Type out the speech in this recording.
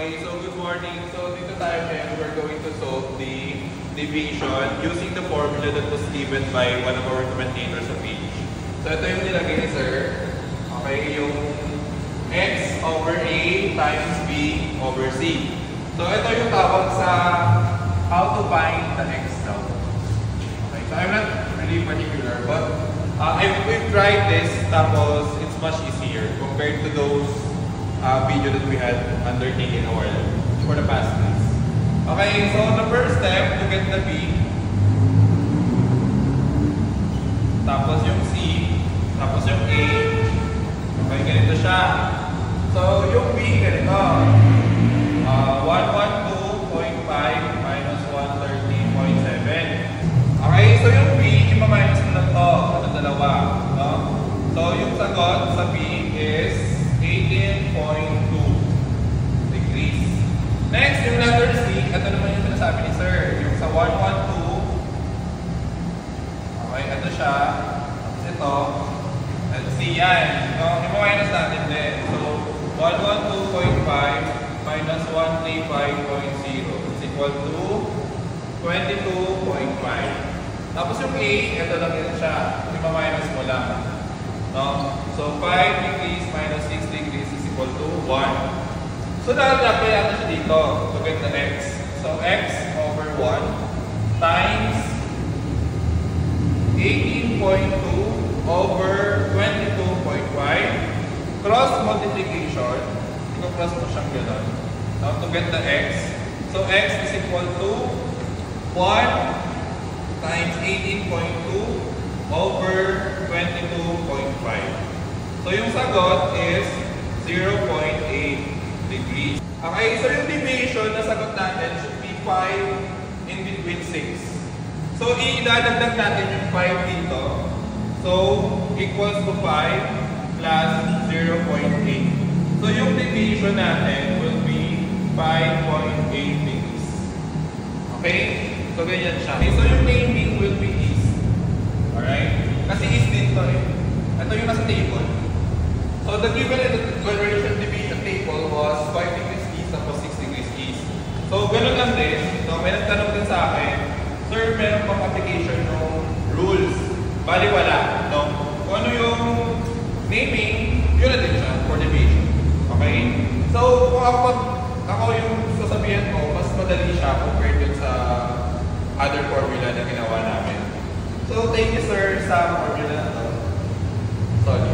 Okay, so good morning. So dito tayo ngayon, we're going to solve the division using the formula that was given by one of our commentators sa page. So ito yung nilagay ni sir. Okay, yung x over a times b over c. So ito yung tawag sa how to find the x daw. Okay, so I'm not really particular, but we've tried this, tapos it's much easier compared to those video that we had undertaken a while for the past class. Okay, so the first step to get the b, tapos yung c, tapos yung a. Okay, ganito siya. So yung b, ganito. 112.5 minus 130.7. Okay, so yung b, ipa-minus mo lang to. Ito dalawa. No? So yung sagot sa b is 18.2 degrees. Next, yung letter C, ito naman yung sinasabi ni sir. Yung sa 112, okay, ito siya. Tapos ito, at C yan. So, i-minus natin din. So, 112.5 minus 135.0 is equal to 22.5. Tapos yung A, ito lang yun siya. I-minus mo lang. No? So, 5 degrees minus 6 degrees is equal to 1. So, lalagay natin siya dito to get the x. So, x over 1 times 18.2 over 22.5 cross multiplication. I-cross mo siyang gano'n. Now, to get the x. So, x is equal to 1 times 18.2 over 22.5. So yung sagot is 0.8 degrees. Okay, so yung deviation na sagot natin should be 5 in between 6. So idadagdag natin yung 5 dito. So equals to 5 plus 0.8. So yung deviation natin will be 5.8 degrees. Okay? So ganyan siya. Okay, so yung naming will be east. Alright? Kasi east din to eh. Ito yung nasa table. So the given equation division table was 5 degrees east tapos 6 degrees east. So ganun lang din. So may nagtanong din sa akin, sir, meron pang application ng rules. Bali wala. No? Kung ano yung naming, yun na din siya for division. Okay? So kung ako yung sasabihan ko, mas madali siya compared dun sa other formula na ginawa namin. So thank you sir sa formula na to. Sorry.